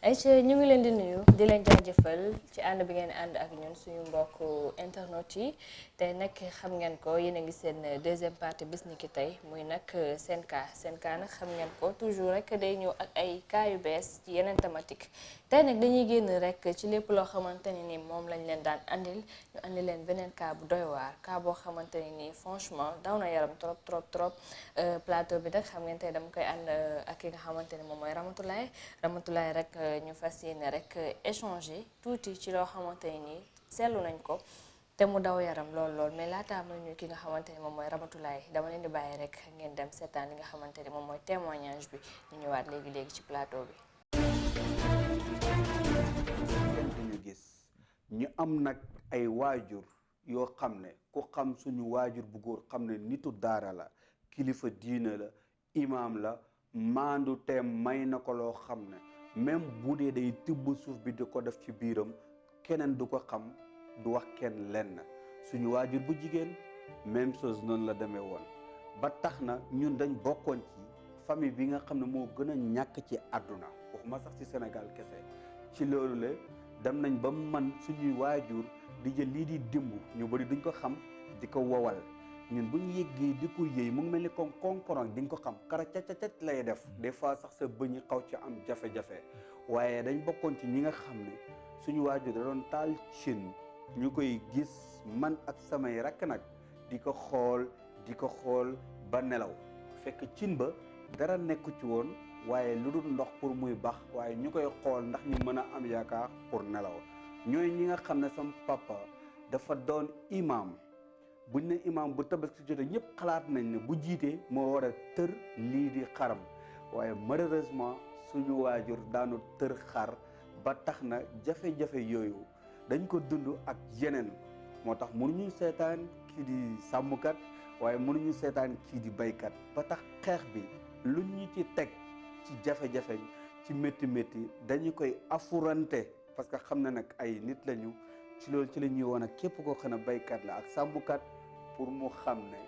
Aïcha ñu ngi leen di nuyu di leen jaajëfal ci ànd bi ngeen ànd ak ñun suñu mbokk internet yi tey nag xam ngeen ko yéen a ngi seen deuxième partie bis ni ki tey muy nag seen cas nag xam ngeen ko toujours rek day ñëw ak ay cas yu bees ci yeneen thématique tey nag dañuy génn rek ci lépp loo xamante ne ni moom lañ leen daan andil ñu andi leen beneen cas bu doy waar cas boo xamante ne nii franchement daw na yaram trop plateau bi nag xam ngeen tey dama koy ànd ak ki nga xamante ne moom mooy Ramatoulaye rek ñu fas yéene rek échanger tuuti ci loo xamante ne nii seetlu nañ ko te mu daw yaram lool mais laataa may nuyu ki nga xamante ne moom mooy Ramatoulaye dama leen di bàyyi rek ngeen dem seetaan li nga xamante ne moom mooy témoignage bi ñu ñëwaat léegi ci plateau bi. ñu gis ñu am nag ay waajur yoo xam ne ku xam suñu waajur bu góor xam ne nitu daara la kilifa diina la imaam la maandu teem may na ko loo xam ne même bu dee day tibb suuf bi di ko def ci biiram keneen du ko xam du wax kenn lenn suñu waajur bu jigéen même chose noonu la demee woon ba tax na ñun dañ bokkoon ci famille bi nga xam ne moo gën a ñàkk ci àdduna waxuma sax ci Sénégal kese ci loolu la dem nañ ba man suñuy waajur di jël lii di dimb ñu bëri duñ ko xam di ko wowal ñun bu ñu yëggee di ko yëy mu ngi mel ni comme konkorong di nga ko xam kara cacacat lay def des fois sax sa bëñ xaw ci am jafe-jafe waaye dañ bokkoon ci ñi nga xam ne suñu waajur da doon taal cin ñu koy gis man ak samay rakk nag di ko xool ba nelaw fekk cin ba dara nekku ci woon waaye lu dul ndox pour muy bax waaye ñu koy xool ndax ñu mën a am yaakaar pour nelaw ñooy ñi nga xam ne sama papa dafa doon imam buñ ne imam bu tabaski jotee ñëpp xalaat nañ ne bu jiitee moo war a tër lii di xaram waaye malheureusement suñu waajur daanu tër xar ba tax na jafe-jafe yooyu dañ ko dund ak yeneen moo tax mënuñu seetaan kii di sàmmkat waaye mënuñu seetaan kii di baykat ba tax xeex bi lu ñu ci teg ci jafe-jafe ci métti dañu koy affurante parce que xam na nag ay nit lañu ci loolu ci la ñuy woon ak képp koo xam ne baykat la ak sàmmkat pour mu xam ne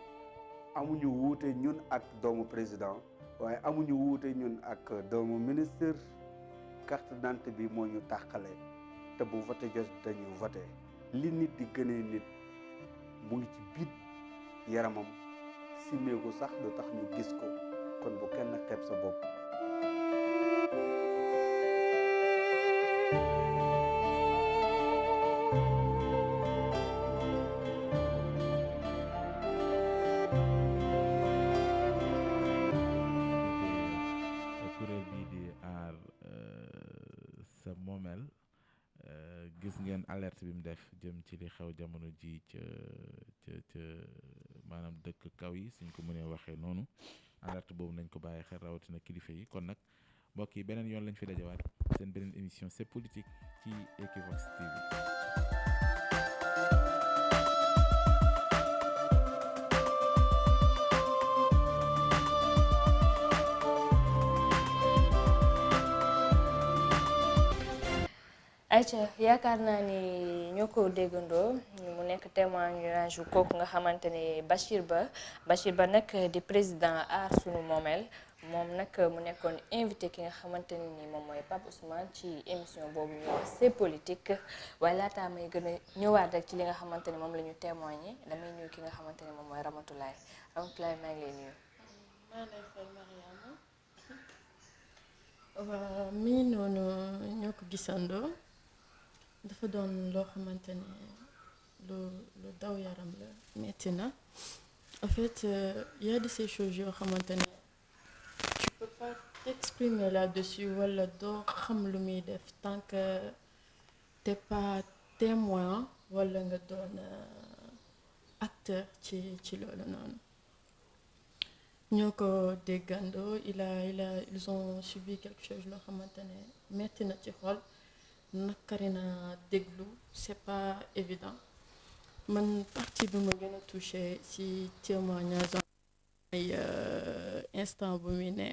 amuñu wuute ñun ak doomu président waaye amuñu wuute ñun ak doomu ministre carte d'identité bi moo ñu tàqale te bu voté jot dañuy voté li nit di gënee nit mu ngi ci biir yaramam simeeku sax du tax ñu gis ko kon bu kenn xeeb sa bopp. kuréel bii di aar sa moomeel gis ngeen alerte bi mu def jëm ci li xew jamono ji ca maanaam dëkk kaw yi suñ ko mënee waxee noonu alerte boobu nañ ko bàyyi xel rawatina kilifa yi kon nag mbokk yi beneen yoon lañ fi dajawaat seen beneen émission c'est politique ci Equivox TV. Aïcha yaakaar naa ni ñoo ko déggandoo mu nekk témoignage yu kooku nga xamante ni Bachir Ba nag di président aar sunu moomeel moom nag mu nekkoon invité ki nga xamante ni moom mooy Pape Ousmane ci émission boobu ñu wax c'est politique waaye laataa may gën a ñëwaat rek ci li nga xamante ni moom la ñu témoigné damay nuyu ki nga xamante ni moom mooy Ramatoulaye maa ngi lay nuyu. maa ngi lay fay Mariama waaw mii noonu ñoo ko gisandoo. dafa doon loo xamante ne lu daw yaram la metti na en fait y a de ces choses yoo xamante ne tu peux pas t'exprimer là-dessus wala doo xam lu muy def tant que t'es pas témoin wala nga doon acteur ci loolu noonu ñoo ko déggandoo ils ont subi quelque chose loo xamante ne metti na ci xol nakari na déglu c'est pas évident man partie bi ma gën a touché ci témoignage ay instant bu muy ne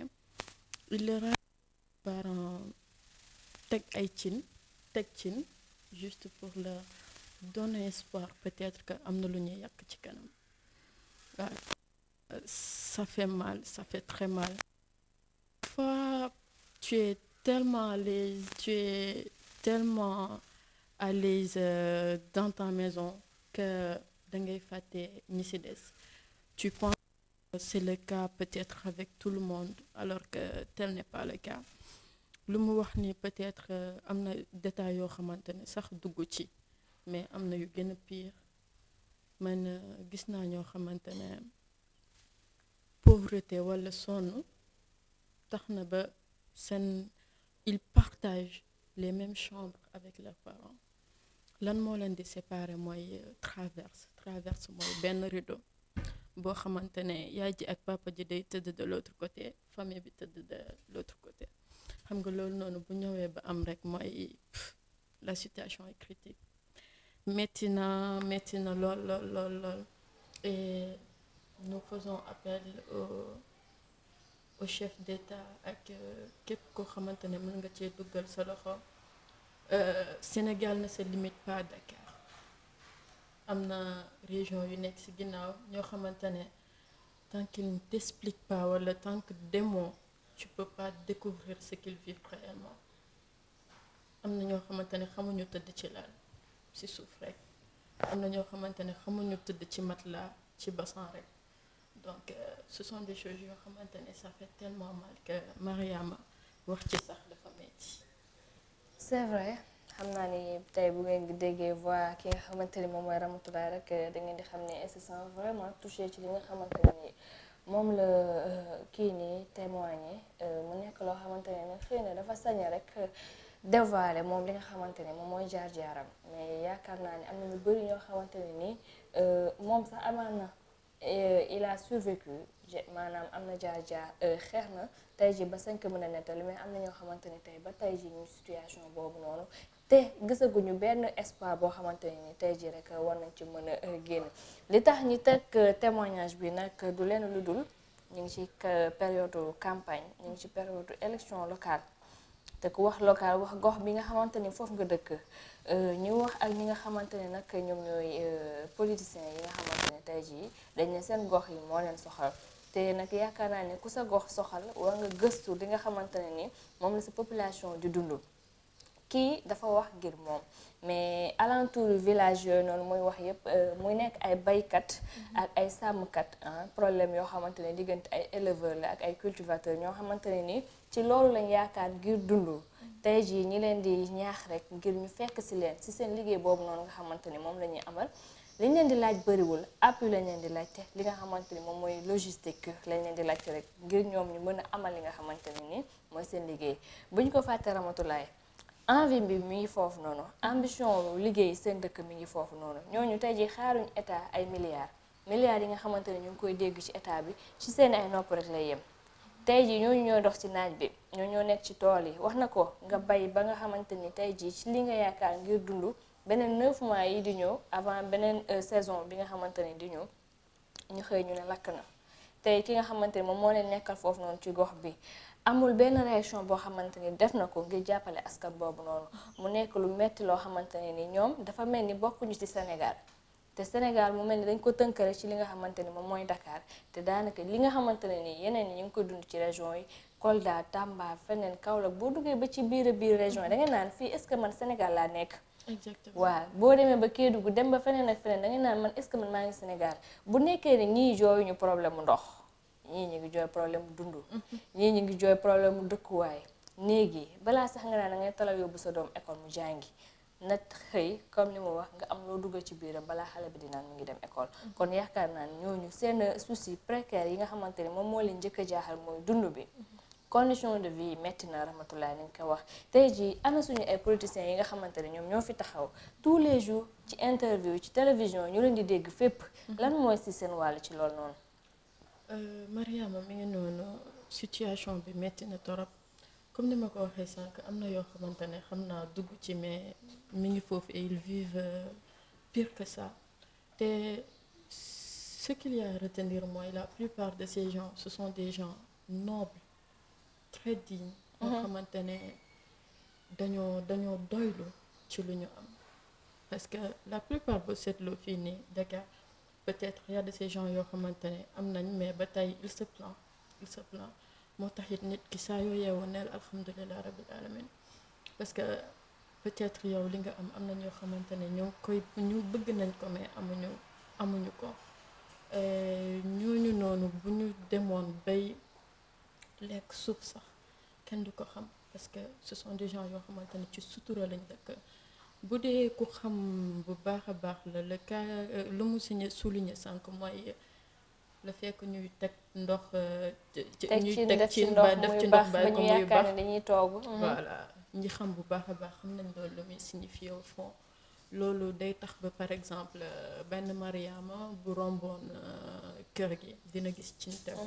il leur parents teg cin juste pour leur donner espoir peut-être que am na lu ñuy yàq ci kanam waaw ça fait mal ça fait très mal. Fois tu es tellement à l'aise, tu es tellement à l'aise dans ta maison que da ngay fàtte ñi ci des. Tu penses que c'est le cas peut-être avec tout le monde alors que tel n'est pas le cas. lu mu wax ni peut-être am na détails yoo xamante ne sax dugg ci mais am na yu gën a pire man gis naa ñoo xamante ne pauvreté walla sonn tax na ba seen ils partagent les mêmes chambres avec leurs parents lan moo leen di séparer mooy traverse mooy benn rideau boo xamante ne yaay ji ak papa ji day tëdd de l'autre côté famille bi tëdd de l'autre côté xam nga loolu noonu bu ñëwee ba am rek mooy la situation est critique métti na lool et nous faisons appel au chef d'État ak képp koo xamante ne mën nga cee duggal sa loxo Sénégal ne se limite pas à Dakar am na région yu nekk ci ginnaaw ñoo xamante ne tant qu'ils ne t'expliquent pas wala tant que demoo tu peux pas découvrir ce qu'ils vivent réellement am na ñoo xamante ne xamuñu tëdd ci lal ci suuf rek am na ñoo xamante ne xamuñu tëdd ci matelas ci bassan rek donc ce sont des choses yoo xamante ne ça fait tellement mal que Mariama wax ci sax dafa metti. c'est vrai xam naa ni tey bu ngeen di déggee voix ki nga xamante ni moom mooy Ramatoulaye rek da ngeen di xam ne elle se sent vraiment touchée ci li nga xamante ne ni moom la kii nii témoigné mu nekk loo xamante ne xëy na dafa sañ rek dévoiler moom li nga xamante ne moom mooy jaar-jaaram mais yaakaar naa ni am na ñu bari ñoo xamante ne ni moom sax amaan na il a survécu maanaam am na jaar-jaar xeex na tey ji ba sañ ko mën a nettali mais am na ñoo xamante ni tey ba tey ji ñu situation boobu noonu te gisaguñu benn espoir boo xamante ne ni tey ji rek war nañ ci mën a génn li tax ñi teg témoignage bi nag du leen lu dul ñu ngi ci période campagne ñu ngi ci période élection locale te ku wax local wax gox bi nga xamante ni foofu nga dëkk ñu wax ak ñi nga xamante ne nag ñoom ñooy politiciens yi nga xamante ne tey jii dañ ne seen gox yi moo leen soxal te nag yaakaar naa ne ku sa gox soxal war nga gëstu li nga xamante ne ni moom la sa population di dund kii dafa wax ngir moom mais alentour village yooyu noonu muy wax yëpp muy nekk ay baykat ak ay sàmmkat problème yoo xamante ne diggante ay éleveurs la ak ay cultivateurs ñoo xamante ne ni ci loolu lañ yaakaar ngir dund tey jii ñi leen di ñaax rek ngir ñu fekk ci leen ci seen liggéey boobu noonu nga xamante ni moom la ñuy amal liñ leen di laaj bëriwul appui lañ leen di laajte li nga xamante ni moom mooy logistique lañ leen di laajte rek ngir ñoom ñu mën a amal li nga xamante ne ni mooy seen liggéey bu ñu ko fàtte Ramatoulaye envie bi mi ngi foofu noonu ambition liggéey seen dëkk mi ngi foofu noonu ñooñu tey jii xaaruñ état ay milliards yi nga xamante ne ñu ngi koy dégg ci état bi ci seen ay nopp rek lay yem tey jii ñooñu ñooy dox ci naaj bi ñoo nekk ci tool yi wax na ko nga bay ba nga xamante ni tey jii ci li nga yaakaar ngir dund beneen 9 mois yi di ñëw avant beneen saison bi nga xamante ni di ñëw ñu xëy ñu ne lakk na tey ki nga xamante ni moom moo leen nekkal foofu noonu ci gox bi amul benn réaction boo xamante ni def na ko ngir jàppale askan boobu noonu mu nekk lu metti loo xamante ne ni ñoom dafa mel ni bokkuñu ci Sénégal te Sénégal mu mel ni dañ ko tënkare ci li nga xamante ni moom mooy Dakar te daanaka li nga xamante ne ni yeneen ñi ñu ngi ko dund ci région yi Kolda Tamba feneen Kaolack boo duggee ba ci biir région yi da nga naan fii est-ce que man Sénégal laa nekk. exactement waaw boo demee ba Kédougou dem ba feneen ak feneen da nga naan man est-ce que man maa ngi Sénégal bu nekkee ne ñii jooyuñu problème mu ndox. ñii ñu ngi jooy problème mu dund ñii ñu ngi jooy problème mu dëkkuwaay néegi balaa sax nga naan da ngay talal yóbbu sa doom école mu jàngi na xëy comme li mu wax nga am loo duggal ci biiram balaa xale bi di naan mu ngi dem école kon yaakaar naa ñooñu seen souci précaire yi nga xamante ne moom moo leen njëkk a jaaxal mooy dund bi condition de vie metti na Ramatoulaye nañ ko wax tey jii ana suñu ay politiciens yi nga xamante ne ñoom ñoo fi taxaw tous les jours ci interview ci télévision ñu leen di dégg fépp lan mooy si seen wàll ci loolu noonu. Mariama mi ngi noonu situation bi metti na torop comme ni ma ko waxee sànq am na yoo xamante ne xam naa dugg ci mais mi ngi foofu et ils vivent pire que ça te ce qu'il y a à retenir mooy la plupart de ces gens ce sont des gens nobles très dignes yoo xamante ne dañoo doylu ci lu ñu am parce que la plupart ba seetloo fii nii Dakar peut-être y a de ces gens yoo xamante ne am nañ mais ba tey il se plaint moo tax it nit ki saa yoo yeewoo neel alhamdulilah rabbil alamin parce que peut-être yow li nga am na ñoo xamante ne ñu bëgg nañ ko mais amuñu ko ñooñu noonu bu ñu demoon bay lekk suuf sax kenn du ko xam parce que ce sont des gens yoo xamante ne ci sutura lañ dëkk bu dee ku xam bu baax a baax la le cas lu mu souligné sànq mooy le fait que ñuy teg ndox ñuy teg ci ba def ci ndox ba ko muy baax dañuy toog voilà ñi xam bu baax a baax xam nañ loolu lu muy signifié au fond loolu day tax ba par exemple benn Mariama bu romboon kër gi dina gis cin tegu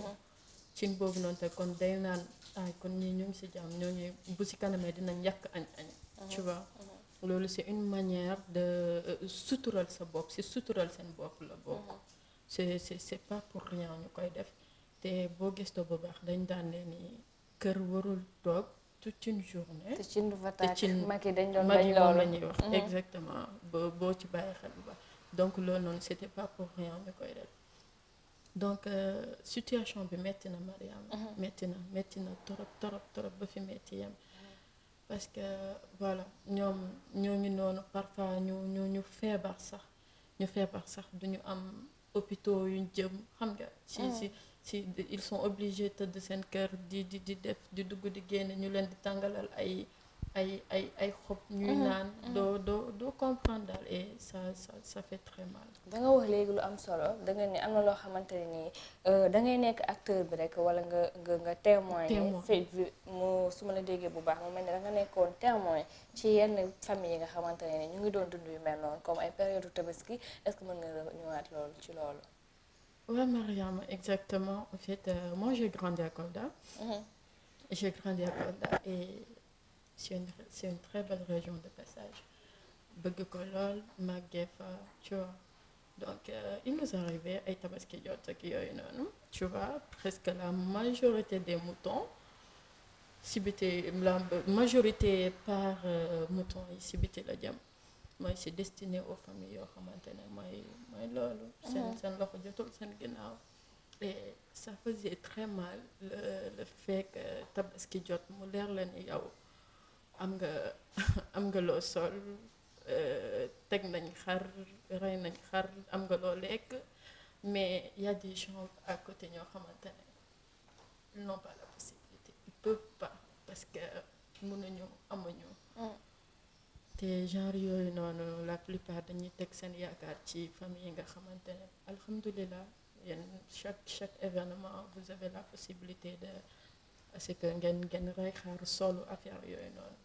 cin boobu noonu te kon day naan ay kon ñii ñu ngi ci jàmm ñoo ngi bu ci kanamee dinañ yàq añ tu vois loolu c'est une manière de sutural sa bopp ci sutural seen bopp la bokk c'est pas pour rien ñu koy def te boo gëstoo bu baax dañ daan ne ni kër warul toog toute une journée te cin du fa tàkk mag yi dañ doon mag bañ yi loolu moom la ñuy wax exactement boo ci bàyyi xel bu baax donc loolu noonu c'était pas pour rien ñu koy def donc situation bi metti na Mariama metti na torop ba fi metti yam parce que voilà ñoom ñoo ngi noonu parfois ñu feebar sax duñu am hôpitaux yuñ jëm xam nga si ils sont obligés tëdd seen kër di def di dugg di génn ñu leen di tàngalal ay xob ñuy naan doo comprendre daal et ça fait très mal. da nga wax léegi lu am solo da nga ni am na loo xamante ne nii da ngay nekk acteur bi rek wala nga témoin fait mu su ma la déggee bu baax mu mel ne da nga nekkoon témoin ci yenn famille yi nga xamante ne ni ñu ngi doon dund yu mel noonu comme ay période tabaski est-ce que mën nga ñëwaat loolu ci loolu. Ouais, Mariam, exactement. En fait, moi j'ai grandi à Kolda. J'ai grandi à Kolda et c'est une très belle région de passage. Bëgg ko lool màggee fa tu vois donc il nous arrivait ay tabaski jot ak yooyu noonu tu vois presque la majorité des moutons si biti la majorité par mouton yi si biti la jëm mooy c'est destiné aux familles yoo xamante ne mooy loolu seen loxo jotul seen ginnaaw et ça faisait très mal le fait que tabaski jot mu leer la ni yow am nga loo sol teg nañ xar rey nañ xar am nga loo lekk mais y a des gens à côté ñoo xamante ne ils n'ont pas la possibilité ils peuvent pas parce que mënuñu amuñu te genre yooyu noonu la plupart dañuy teg seen yaakaar ci famille yi nga xamante ne alhamdulilah yéen chaque événement vous avez la possibilité de parce que ngeen rey xaar solu affaire yooyu noonu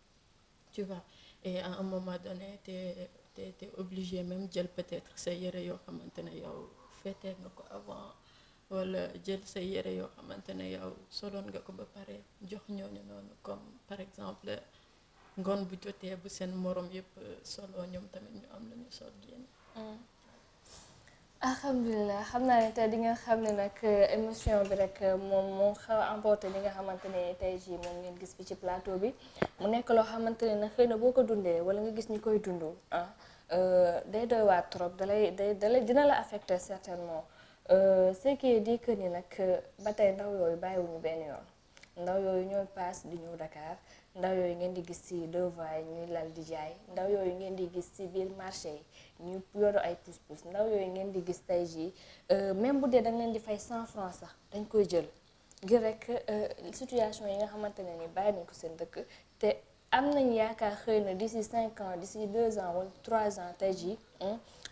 tu vois et à un moment donné t'es obligé même jël peut-être sa yére yoo xamante ne yow fêté nga ko avant wala jël sa yére yoo xamante ne yow soloon nga ko ba pare jox ñooñu noonu comme par exemple ngoon bu jotee bu seen morom yëpp solo ñoom tamit ñu am lañu sol génn. alhamdulilah xam naa ne tey di nga xam ne nag émission bi rek moom moo xaw a emporté li nga xamante ne tey jii moom ngeen gis fi ci plateau bi mu nekk loo xamante ne nag xëy na boo ko dundee wala nga gis ñu koy dund day doy waar trop dalay dina la affecté certainement ce qui est dit que ni nag ba tey ndaw yooyu bàyyiwuñu benn yoon ndaw yooyu ñooy paas di ñëw Dakar ndaw yooyu ngeen di gis ci deux voies ñuy lal di jaay ndaw yooyu ngeen di gis ci biir marché yi ñu yoru ay pousse-pousse ndaw yooyu ngeen di gis tey jii même bu dee da nga leen di fay 100 francs sax dañ koy jël ngir rek situation yi nga xamante ne ni bàyyi nañ ko seen dëkk te am nañ yaakaar xëy na d'ici 5 ans d'ici 2 ans wala 3 ans tey jii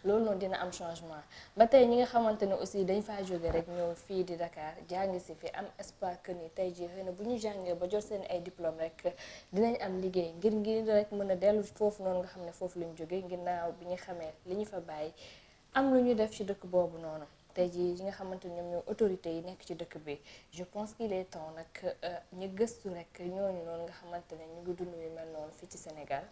loolu noonu dina am changement ba tey ñi nga xamante ne aussi dañ faa jóge rek ñëw fii di Dakar jàngi si fi am espoir que ni tey jii xëy na bu ñu jàngee ba jot seen ay diplôme rek dinañ am liggéey ngir rek mën a dellu foofu noonu nga xam ne foofu lañ jóge ginnaaw bi ñu xamee li ñu fa bàyyi am lu ñu def ci dëkk boobu noonu tey jii yi nga xamante ne ñoom ñoo autorités yi nekk ci dëkk bi je pense qu'il est temps nag ñu gëstu rek ñooñu noonu nga xamante ne ñu ngi dund yu mel noonu fii ci Sénégal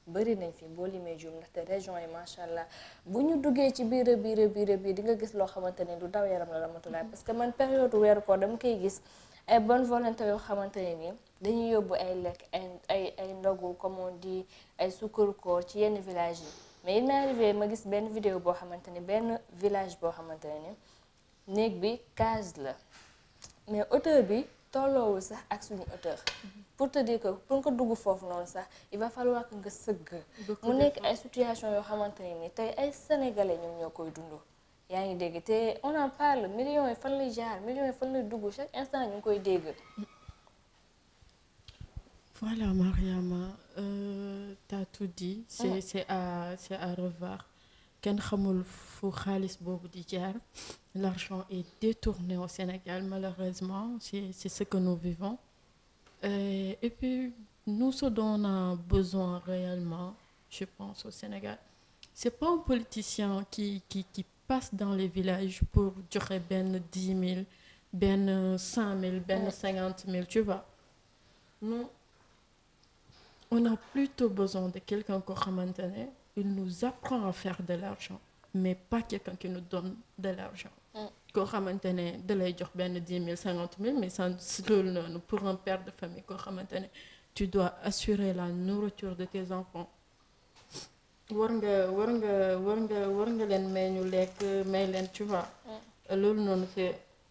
bëri nañ fi boo limee juum ndaxte région yi macha allah bu ñu duggee ci biir di nga gis loo xamante ne du daw yaram la ramatulaay parce que man période weeru koor dama koy gis ay bonne volonté yoo xamante ne nii dañuy yóbbu ay lekk ay ndogu comme on dit ay sukkaru koor ci yenn village yi mais il m'est arrivé ma gis benn vidéo boo xamante ni benn village boo xamante ne ni néeg bi case la mais hauteur bi tolloowul sax ak suñu hauteur pour te dire que pour nga dugg foofu noonu sax il va falloir que nga sëgg mu nekk ay situation yoo xamante ne ni tey ay sénégalais ñoom ñoo koy dund yaa ngi dégg te on en parle millions yi fan lay jaar millions yi fan lay dugg chaque instant ñu ngi koy dégg. Voilà Mariama, t'as tout dit. C'est à revoir. Kenn xamul fu xaalis boobu di jaar. L'argent est détourné au Sénégal malheureusement, c'est ce que nous vivons. Et puis nous ce dont on a besoin réellement, je pense au Sénégal, c'est pas un politicien qui passe dans les villages pour joxe benn 10 000, benn 100 000, benn 50 000, tu vois. Non. On a plutôt besoin de quelqu'un koo xamante ne il nous apprend à faire de l'argent mais pas quelqu'un qui nous donne de l'argent koo xamante ne da lay jox benn 10 000 50 000 mais sans loolu noonu pour un père de famille koo xamante ne tu dois assurer la nourriture de tes enfants war nga leen may ñu lekk may leen tu vois loolu noonu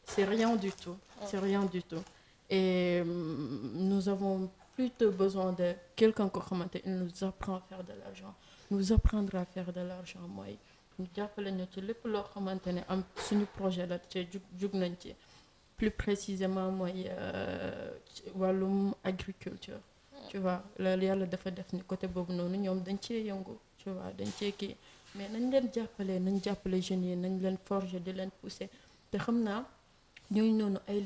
c'est rien du tout c'est rien du tout et nous avons plutôt besoin de quelqu'un koo xamante il nous apprend à faire de l'argent nous apprendre à faire de l'argent mooy ñu jàppale ñu ci lépp loo xamante ne am suñu projet la ci jug nañ ci plus précisément mooy wàllum agriculture tu vois loolu yàlla dafa def ni côté boobu noonu ñoom dañ cee yëngu tu vois dañ cee kii mais nañ leen jàppale jeunes yi nañ leen forger di leen pousser te xam naa ñooñu noonu ay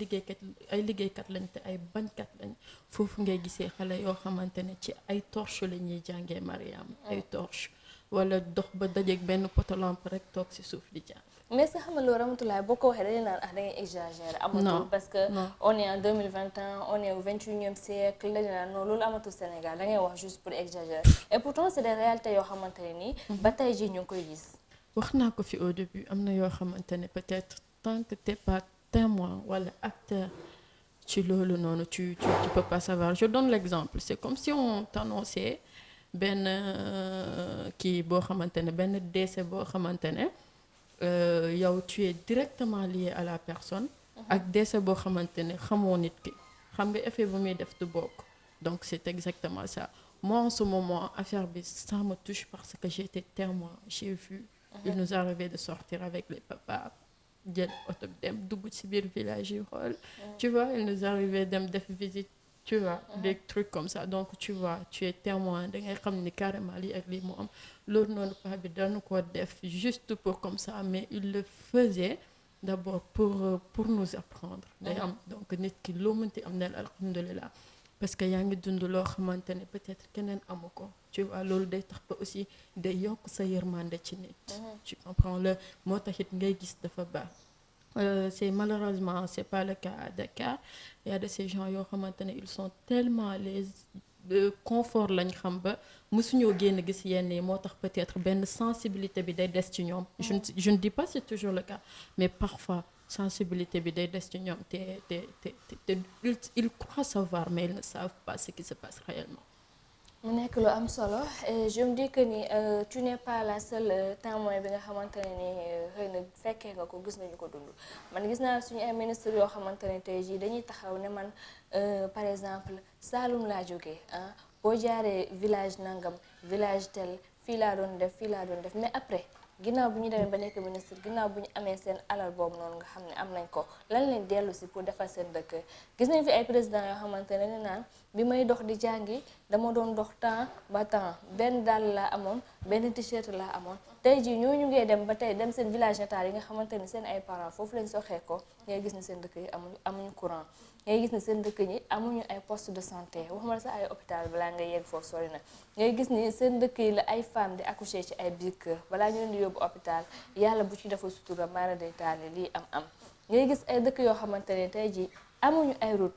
liggéeykat lañ te ay bañkat lañ foofu ngay gisee xale yoo xamante ne ci ay torche la ñuy jàngee Mariam ay torche wala dox ba dajeeg benn potolampe rek toog ci suuf di jàng. mais sa xamal loolu Ramatoulaye boo ko waxee dañuy naan da ngay exagérer. amatul parce que on est en 2021 on est au 21e siècle dañu naan non loolu amatul Sénégal da ngay wax juste pour exagérer et pourtant c'est des réalités yoo xamante ne nii. ba tey jii ñu ngi koy gis. wax naa ko fi au début am na yoo xamante ne peut-être tant que t'es pas témoin wala acteur ci loolu noonu tu peux pas savoir. Je donne l'exemple, c'est comme si on t'annonçait benn kii boo xamante ne benn décès boo xamante ne yow tu es directement lié à la personne ak décès boo xamante ne xamoo nit ki xam nga effet bu muy def du bokk. Donc c'est exactement ça. Moi en ce moment affaire bi ça me touche parce que j'ai été témoin, j'ai vu il nous arrivait de sortir avec les papas jël oto bi dem dugg ci biir village yi xool tu vois il nous arrivait dem def visite tu vois des trucs comme ça donc tu vois tu es témoin da ngay xam ni carrément lii ak lii mu am loolu noonu paa bi dañu ko def juste pour comme ça mais il le faisait d'abord pour nous apprendre day am donc nit ki loo mënti am nel alhamdulilah parce que yaa ngi dund loo xamante ne peut-être keneen amu ko tu vois loolu day tax ba aussi day yokk sa yërmande ci nit tu comprends le moo taxit ngay gis dafa baax c'est malheureusement c'est pas le cas à Dakar il y a de ces gens yoo xamante ne ils sont tellement à l'aise de confort lañ xam ba mësuñoo génn gis yenn yi moo tax peut-être benn sensibilité bi day des ci ñoom je ne dis pas c'est toujours le cas mais parfois sensibilité bi day des ci ñoom te ils croient savoir mais ils ne savent pas ce qui se passe réellement. mu nekk lu am solo et je me dis que ni tu n'es pas la seule témoin bi nga xamante ne ni xëy na fekkee nga ko gis nañu ko dund man gis naa suñu ay ministres yoo xamante ne tey jii dañuy taxaw ne man par exemple Saloum laa jógee boo jaaree village nangam village tel fii laa doon def mais après ginnaaw bu ñu demee ba nekk ministre ginnaaw bu ñu amee seen alal boobu noonu nga xam ne am nañ ko lan leen dellu si pour defar seen dëkk gis nañ fi ay président yoo xamante ne ne naan bi may dox di jàngi dama doon dox temps ba temps benn dàll laa amoon benn t-shirt laa amoon tey jii ñooñu ngay dem ba tey dem seen village natal yi nga xamante ni seen ay parents foofu lañ soxee ko ngay gis ni seen dëkk yi amuñu courant ngay gis ni seen dëkk yi amuñu ay poste de santé waxuma la sax ay hôpital balaa ngay yegg foofu sori na ngay gis ni seen dëkk yi la ay femmes di accoucher ci ay biir kër balaa ñu leen di yóbbu hôpital yàlla bu ci dafa sutura maara day taali lii am ngay gis ay dëkk yoo xamante ne tey jii amuñu ay route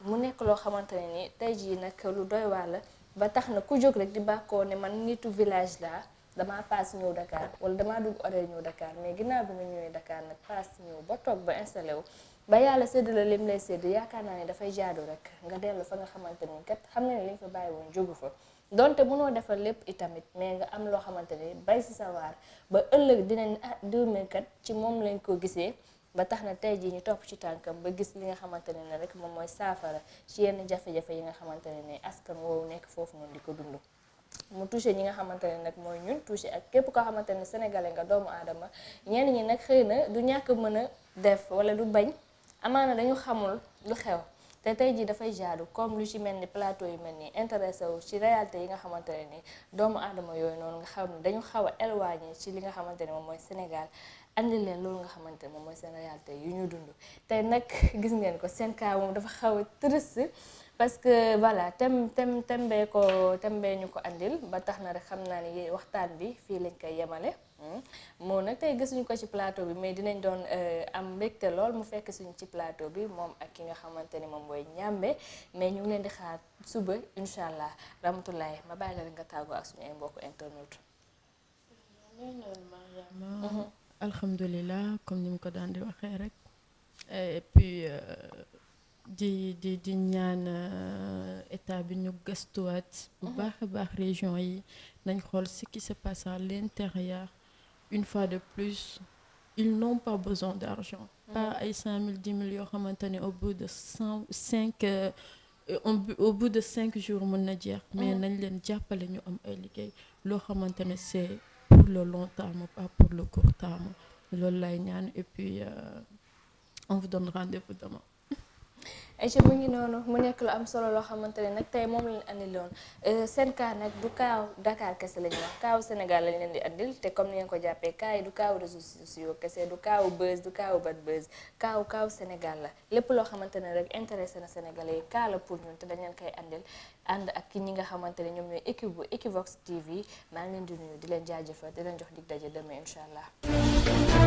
mu nekk loo xamante ne ni tey jii nag lu doy waar la ba tax na ku jóg rek di bàkkoo ne man nitu village laa damaa paas ñëw Dakar wala damaa dugg horaire ñëw Dakar mais ginnaaw bi nga ñëwee Dakar nag paas ñëw ba toog ba installé wu ba yàlla sédd la lim lay sédd yaakaar naa ne dafay jaadu rek nga dellu fa nga xamante ni kat xam na ne li nga fa bàyyi woon jógu fa donte mënoo defal lépp itamit mais nga am loo xamante ni bay si sa waar ba ëllëg dinañ diw mi kat ci moom lañ ko gisee ba tax na tey jii ñu topp ci tànkam ba gis li nga xamante ne rek moom mooy saafara ci yenn jafe-jafe yi nga xamante ne askan woowu nekk foofu noonu di ko dund. mu touché ñi nga xamante ne nag mooy ñun touché ak képp koo xamante ne sénégalais nga doomu aadama ñenn ñi nag xëy na du ñàkk mën a def wala du bañ amaana dañu xamul lu xew te tey jii dafay jaadu comme lu ci mel ni plateau yu mel nii intéressé wu ci réalité yi nga xamante ne ni doomu aadama yooyu noonu nga xam ne dañu xaw a éloigné ci li nga xamante ne moom mooy Sénégal andi leen loolu nga xamante ne moom mooy seen réalité yu ñu dund tey nag gis ngeen ko seen cas moom dafa xaw a triste parce que voilà tembee ñu ko andil ba tax na rek xam naa ni waxtaan bi fii lañ koy yemale moo nag tey gisuñu ko ci plateau bi mais dinañ doon am mbégte lool mu fekk suñu ci plateau bi moom ak ki nga xamante ni moom mooy ñàmbe mais ñu ngi leen di xaar suba incha allah Ramatoulaye ma bàyyi la rek nga tàggoo ak suñu ay mbokku internet. Mariama alhamdulilah comme ni mu ko daan di waxee rek et puis di ñaan état bi ñu gëstuwaat bu baax a baax région yi nañ xool ce qui se passe à l'intérieur. Une fois de plus ils n'ont pas besoin d'argent pas ay 5 000 10 000 yoo xamante ne au bout de 5 jours mën na jeex mais nañ leen jàppale ñu am ay liggéey loo xamante ne c'est pour le long terme pas pour le court terme loolu lay ñaan et puis on vous donne rendez-vous demain. Aïcha mu ngi noonu mu nekk lu am solo loo xamante ne nag tey moom lañ andiloon seen cas nag du kaaw Dakar kese la ñuy wax kaaw Sénégal lañ leen di andil te comme ni ngeen ko jàppee cas yi du kaaw réseaux sociaux kese du kaaw buzz du kaaw bad buzz kaaw Sénégal la lépp loo xamante ne rek intéressé na Sénégalais yi kaa la pour ñun te dañ leen koy andil ànd ak ki ñi nga xamante ne ñoom ñooy équipe bu Equivox TV maa ngi leen di nuyu di leen jaajëfal di leen jox dig daje demain incha allah.